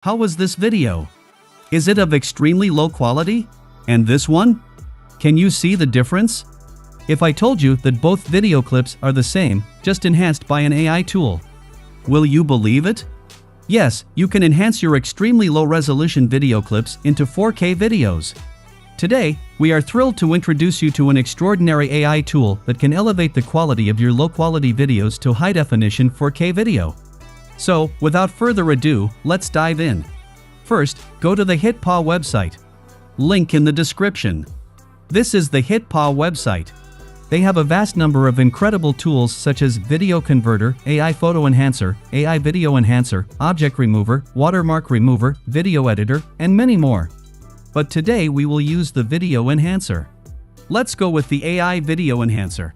How was this video? Is it of extremely low quality? And this one? Can you see the difference? If I told you that both video clips are the same, just enhanced by an AI tool, will you believe it? Yes, you can enhance your extremely low-resolution video clips into 4K videos. Today, we are thrilled to introduce you to an extraordinary AI tool that can elevate the quality of your low-quality videos to high-definition 4K video. So, without further ado, let's dive in. First, go to the hight website. Link in the description. This is the hight website. They have a vast number of incredible tools such as Video Converter, AI Photo Enhancer, AI Video Enhancer, Object Remover, Watermark Remover, Video Editor, and many more. But today we will use the Video Enhancer. Let's go with the AI Video Enhancer.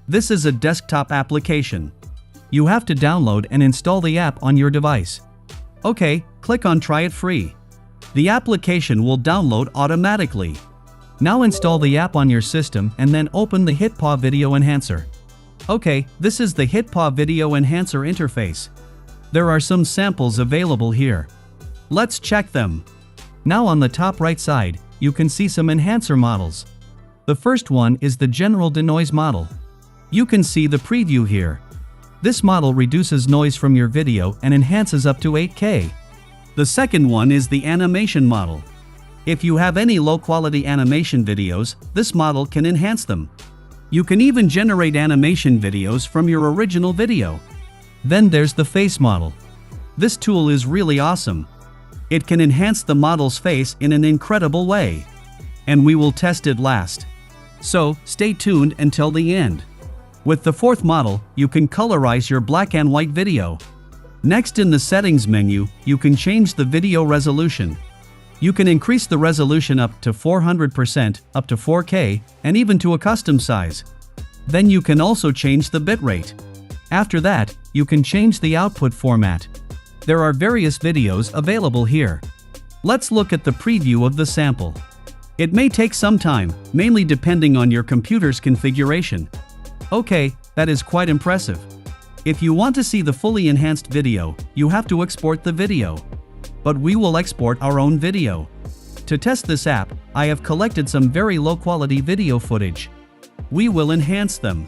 This is a desktop application. You have to download and install the app on your device. Okay, click on Try It Free. The application will download automatically. Now install the app on your system and then open the hight Video Enhancer. Okay, this is the hight Video Enhancer interface. There are some samples available here. Let's check them. Now on the top right side, you can see some enhancer models. The first one is the general denoise model. You can see the preview here. This model reduces noise from your video and enhances up to 8K. The second one is the animation model. If you have any low-quality animation videos, this model can enhance them. You can even generate animation videos from your original video. Then there's the face model. This tool is really awesome. It can enhance the model's face in an incredible way. And we will test it last. So, stay tuned until the end. With the fourth model, you can colorize your black and white video. Next, in the settings menu, you can change the video resolution. You can increase the resolution up to 400%, up to 4K, and even to a custom size. Then you can also change the bitrate. After that, you can change the output format. There are various videos available here. Let's look at the preview of the sample. It may take some time, mainly depending on your computer's configuration. Okay, that is quite impressive. If you want to see the fully enhanced video, you have to export the video. But we will export our own video. To test this app, I have collected some very low-quality video footage. We will enhance them.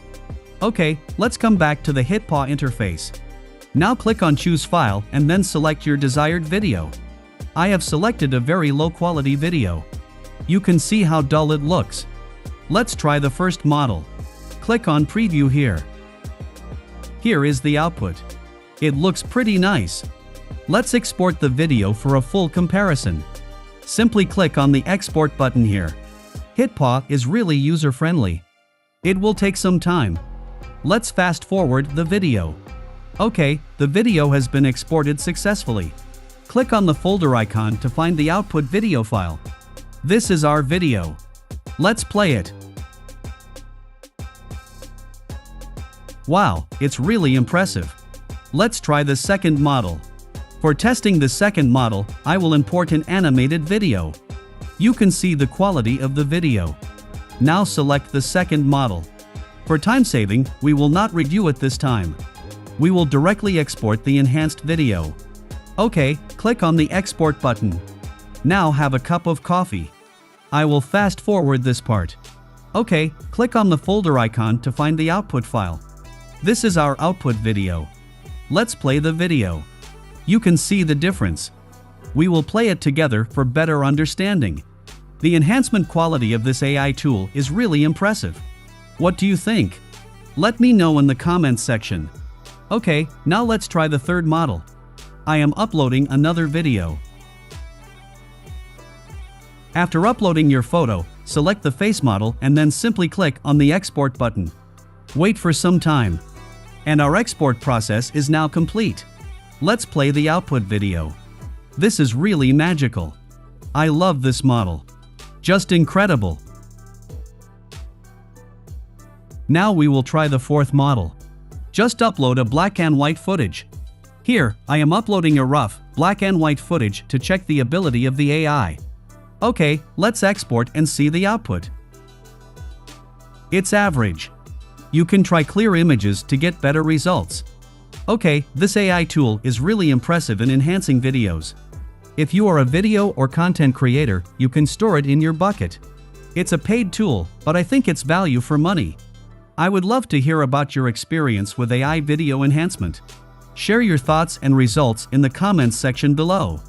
Okay, let's come back to the hight interface. Now click on Choose File and then select your desired video. I have selected a very low-quality video. You can see how dull it looks. Let's try the first model. Click on Preview here. Here is the output. It looks pretty nice. Let's export the video for a full comparison. Simply click on the Export button here. hight is really user-friendly. It will take some time. Let's fast forward the video. Okay, the video has been exported successfully. Click on the folder icon to find the output video file. This is our video. Let's play it. Wow, it's really impressive. Let's try the second model. For testing the second model, I will import an animated video. You can see the quality of the video. Now select the second model. For time saving, we will not review it this time. We will directly export the enhanced video. Okay, click on the Export button. Now have a cup of coffee. I will fast forward this part. Okay, click on the folder icon to find the output file. This is our output video. Let's play the video. You can see the difference. We will play it together for better understanding. The enhancement quality of this AI tool is really impressive. What do you think? Let me know in the comments section. Okay, now let's try the third model. I am uploading another video. After uploading your photo, select the face model and then simply click on the Export button. Wait for some time. And our export process is now complete. Let's play the output video. This is really magical. I love this model. Just incredible. Now we will try the fourth model. Just upload a black and white footage. Here, I am uploading a rough, black and white footage to check the ability of the AI. Okay, let's export and see the output. It's average. You can try clear images to get better results. Okay, this AI tool is really impressive in enhancing videos. If you are a video or content creator, you can store it in your bucket. It's a paid tool, but I think it's value for money. I would love to hear about your experience with AI video enhancement. Share your thoughts and results in the comments section below.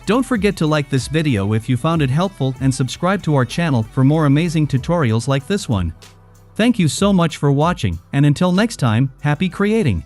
Don't forget to like this video if you found it helpful and subscribe to our channel for more amazing tutorials like this one. Thank you so much for watching, and until next time, happy creating!